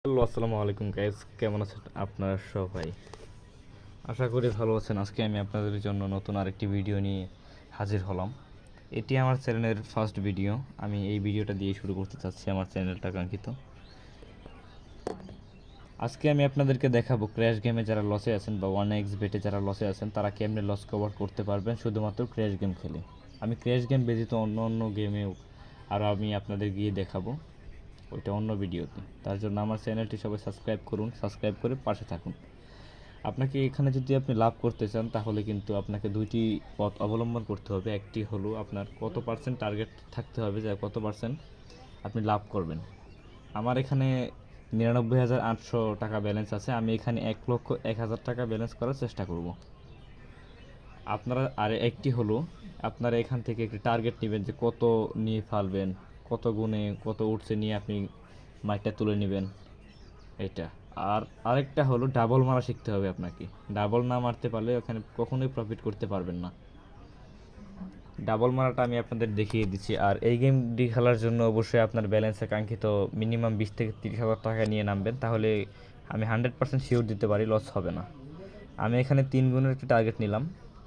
Hello, আসসালামু আলাইকুম guys, কেমন আছেন আপনারা সবাই? আশা করি ভালো আছেন। আজকে আমি আপনাদের জন্য নতুন আরেকটি ভিডিও নিয়ে হাজির হলাম। এটি আমার চ্যানেলের ফার্স্ট ভিডিও। আমি এই ভিডিওটা দিয়ে শুরু করতে চাচ্ছি আমার চ্যানেলটা কাঙ্ক্ষিত। আজকে আমি আপনাদেরকে দেখাবো ক্র্যাশ গেমে যারা লসে আছেন বা 1x বেটে যারা লসে আছেন তারা কেমনে লস কভার করতে পারবেন শুধুমাত্র ক্র্যাশ গেম খেলে। আমি ক্র্যাশ গেম ব্যতীত অন্য অন্য গেমেও আরও আমি আপনাদের গিয়ে দেখাবো, ওইটা অন্য ভিডিওতে। তার জন্য আমার চ্যানেলটি সবাই সাবস্ক্রাইব করুন, সাবস্ক্রাইব করে পাশে থাকুন। আপনাকে এখানে যদি আপনি লাভ করতে চান তাহলে কিন্তু আপনাকে দুইটি পথ অবলম্বন করতে হবে। একটি হলো আপনার কত পার্সেন্ট টার্গেট থাকতে হবে, যে কত পার্সেন্ট আপনি লাভ করবেন। আমার এখানে 99,800 টাকা ব্যালেন্স আছে। আমি এখানে 1,01,000 টাকা ব্যালেন্স করার চেষ্টা করব। আপনারা আর একটি হলো আপনারা এখান থেকে একটি টার্গেট নেবেন যে কত নিয়ে ফালবেন, কত গুণে কত উঠছে নিয়ে আপনি মাইকটা তুলে নেবেন, এটা। আর আরেকটা হলো ডাবল মারা শিখতে হবে আপনাকে। ডাবল না মারতে পারলে ওখানে কখনোই প্রফিট করতে পারবেন না। ডাবল মারাটা আমি আপনাদের দেখিয়ে দিচ্ছি। আর এই গেমটি খেলার জন্য অবশ্যই আপনার ব্যালেন্সে কাঙ্ক্ষিত মিনিমাম 20,000 থেকে 30,000 টাকা নিয়ে নামবেন, তাহলে আমি 100% শিওর দিতে পারি লস হবে না। আমি এখানে 3 গুণের একটি টার্গেট নিলাম।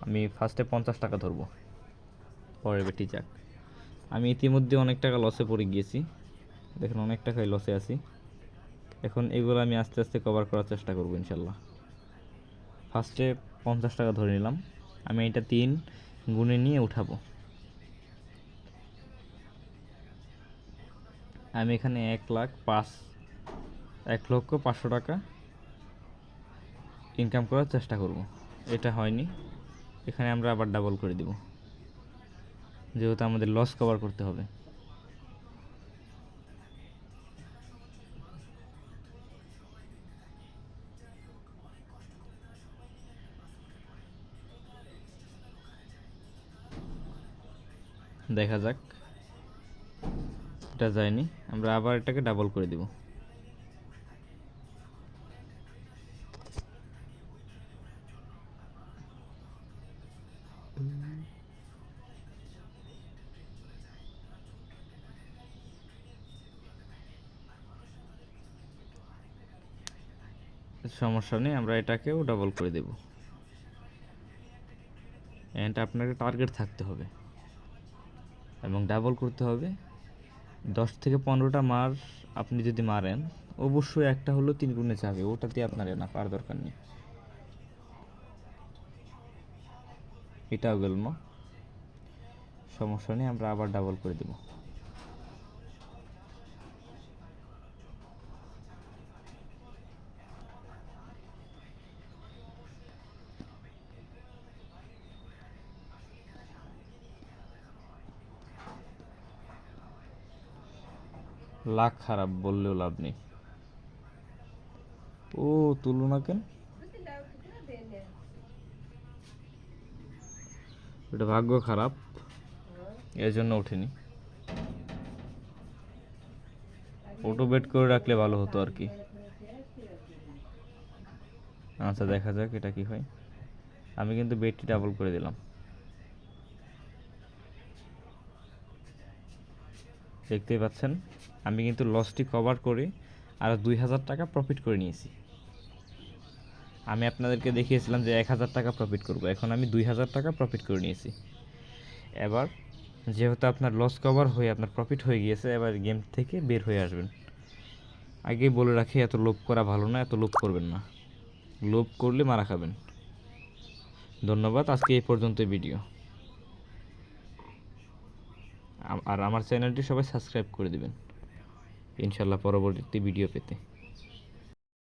আমি ফার্স্টে 50 টাকা ধরবো, পরে বেটি যাক। আমি ইতিমধ্যে অনেক টাকা লসে পড়ে গিয়েছি, দেখুন অনেক টাকাই লসে আছি। এখন এগুলো আমি আস্তে আস্তে কভার করার চেষ্টা করবো ইনশাল্লাহ। ফার্স্টে 50 টাকা ধরে নিলাম, আমি এটা 3 গুণে নিয়ে উঠাবো। আমি এখানে 1,05,00,000 টাকা ইনকাম করার চেষ্টা করব। এটা হয়নি, এখানে আমরা আবার ডাবল করে দিব, যেহেতু আমাদের লস কভার করতে হবে। দেখা যাক, এটা যায়নি, আমরা আবার এটাকে ডাবল করে দিব। সমস্যা নেই, আমরা এটাকেও ডাবল করে দেব। এন্ড আপনাকে টার্গেট থাকতে হবে এবং ডাবল করতে হবে। 10 থেকে 15টা মার আপনি যদি মারেন, অবশ্যই একটা হলো 3 গুণে যাবে, ওটাতে আপনার না পার দরকার নেই। এটাও গেল না, সমস্যা নেই, আমরা আবার ডাবল করে দেব। লাখ খারাপ বললেও লাভ নেই। ও তুলো না কেন, এটা ভাগ্য খারাপ, এর জন্য ওঠেনি। অটো বেট করে রাখলে ভালো হতো আর কি। আচ্ছা দেখা যাক এটা কি হয়। আমি কিন্তু বেটটি ডাবল করে দিলাম, দেখতেই পাচ্ছেন। আমি কিন্তু লসটি কভার করে আর 2,000 টাকা প্রফিট করে নিয়েছি। আমি আপনাদেরকে দেখিয়েছিলাম যে 1,000 টাকা প্রফিট করব, এখন আমি 2,000 টাকা প্রফিট করে নিয়েছি। এবার যেহেতু আপনার লস কভার হয়ে আপনার প্রফিট হয়ে গিয়েছে, এবার গেম থেকে বের হয়ে আসবেন। আগেই বলে রাখি, এত লোভ করা ভালো না, এত লোভ করবেন না, লোভ করলে মারা খাবেন। ধন্যবাদ, আজকে এই পর্যন্তই ভিডিও। আর আমার চ্যানেলটি সবাই সাবস্ক্রাইব করে দিবেন ইনশাল্লাহ পরবর্তী ভিডিও পেতে।